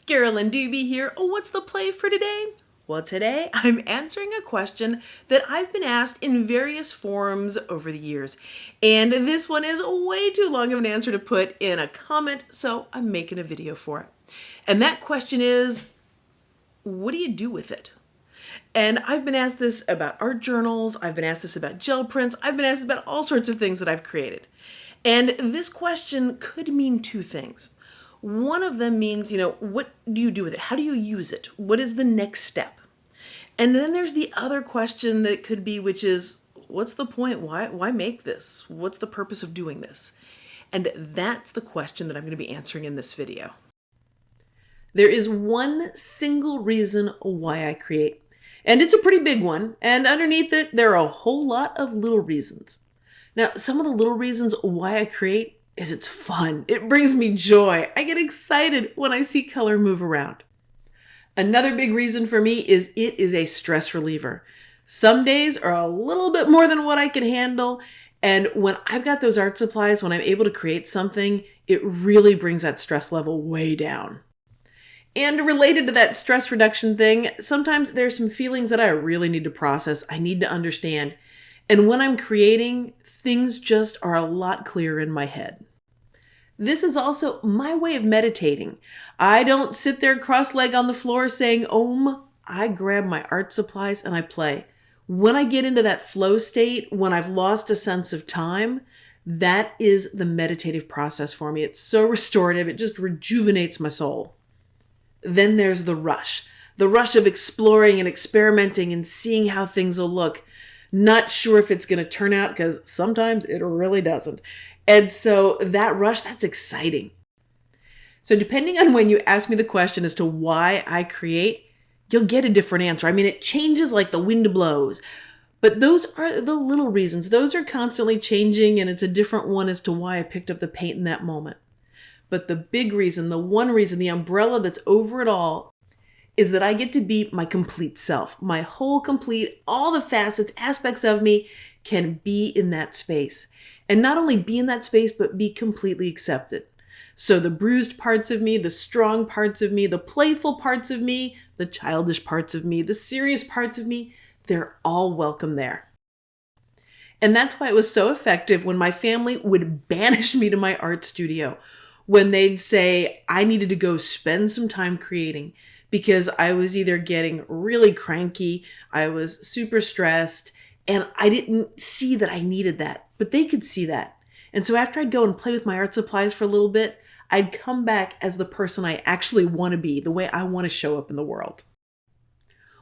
Carolyn Dube here. What's the play for today? Well, today I'm answering a question that I've been asked in various forums over the years. And this one is way too long of an answer to put in a comment, so I'm making a video for it. And that question is, what do you do with it? And I've been asked this about art journals, I've been asked this about gel prints, I've been asked about all sorts of things that I've created. And this question could mean two things. One of them means, what do you do with it? How do you use it? What is the next step? And then there's the other question that could be, which is, what's the point? Why make this? What's the purpose of doing this? And that's the question that I'm going to be answering in this video. There is one single reason why I create, and it's a pretty big one, and underneath it, there are a whole lot of little reasons. Now, some of the little reasons why I create is it's fun. It brings me joy. I get excited when I see color move around. Another big reason for me is it is a stress reliever. Some days are a little bit more than what I can handle, and when I've got those art supplies, when I'm able to create something, it really brings that stress level way down. And related to that stress reduction thing, sometimes there's some feelings that I really need to process, I need to understand. And when I'm creating, things just are a lot clearer in my head. This is also my way of meditating. I don't sit there cross-legged on the floor saying Om. I grab my art supplies and I play. When I get into that flow state, when I've lost a sense of time, that is the meditative process for me. It's so restorative. It just rejuvenates my soul. Then there's the rush of exploring and experimenting and seeing how things will look. Not sure if it's going to turn out because sometimes it really doesn't. And so that rush, that's exciting. So depending on when you ask me the question as to why I create, you'll get a different answer. I mean, it changes like the wind blows. But those are the little reasons. Those are constantly changing, and it's a different one as to why I picked up the paint in that moment. But the big reason, the one reason, the umbrella that's over it all is that I get to be my complete self. My whole complete, all the facets, aspects of me can be in that space. And not only be in that space, but be completely accepted. So the bruised parts of me, the strong parts of me, the playful parts of me, the childish parts of me, the serious parts of me, they're all welcome there. And that's why it was so effective when my family would banish me to my art studio, when they'd say I needed to go spend some time creating because I was either getting really cranky, I was super stressed, and I didn't see that I needed that. But they could see that. And so after I'd go and play with my art supplies for a little bit, I'd come back as the person I actually want to be, the way I want to show up in the world.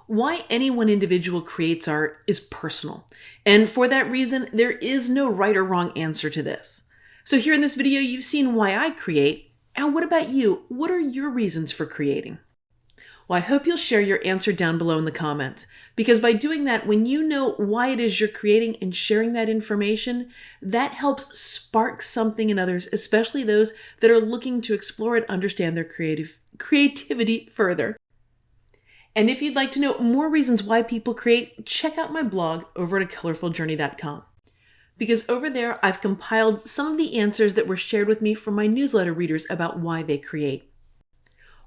Why any one individual creates art is personal. And for that reason, there is no right or wrong answer to this. So here in this video, you've seen why I create. And what about you? What are your reasons for creating? Well, I hope you'll share your answer down below in the comments, because by doing that, when you know why it is you're creating and sharing that information, that helps spark something in others, especially those that are looking to explore and understand their creativity further. And if you'd like to know more reasons why people create, check out my blog over at acolorfuljourney.com. Because over there, I've compiled some of the answers that were shared with me from my newsletter readers about why they create.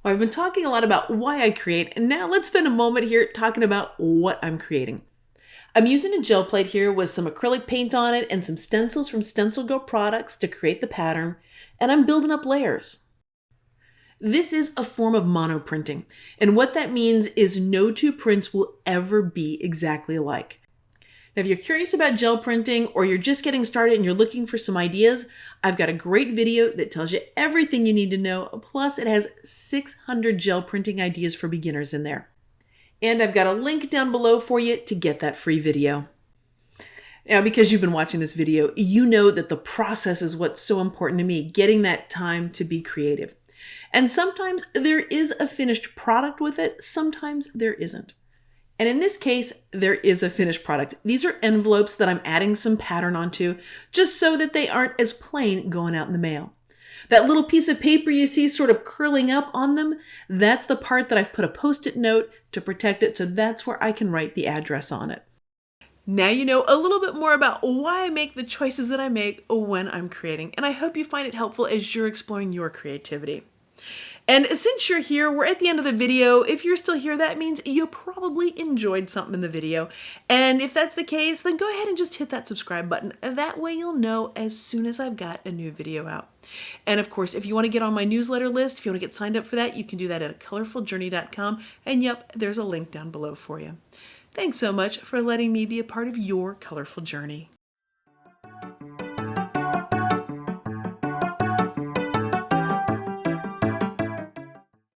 Well, I've been talking a lot about why I create, and now let's spend a moment here talking about what I'm creating. I'm using a gel plate here with some acrylic paint on it and some stencils from StencilGirl Products to create the pattern, and I'm building up layers. This is a form of monoprinting, and what that means is no two prints will ever be exactly alike. Now, if you're curious about gel printing or you're just getting started and you're looking for some ideas, I've got a great video that tells you everything you need to know. Plus, it has 600 gel printing ideas for beginners in there. And I've got a link down below for you to get that free video. Now, because you've been watching this video, you know that the process is what's so important to me, getting that time to be creative. And sometimes there is a finished product with it, sometimes there isn't. And in this case, there is a finished product. These are envelopes that I'm adding some pattern onto, just so that they aren't as plain going out in the mail. That little piece of paper you see sort of curling up on them, that's the part that I've put a Post-it note to protect it, so that's where I can write the address on it. Now you know a little bit more about why I make the choices that I make when I'm creating, and I hope you find it helpful as you're exploring your creativity. And since you're here, we're at the end of the video. If you're still here, that means you probably enjoyed something in the video. And if that's the case, then go ahead and just hit that subscribe button. That way you'll know as soon as I've got a new video out. And of course, if you want to get on my newsletter list, if you want to get signed up for that, you can do that at colorfuljourney.com. And yep, there's a link down below for you. Thanks so much for letting me be a part of your colorful journey.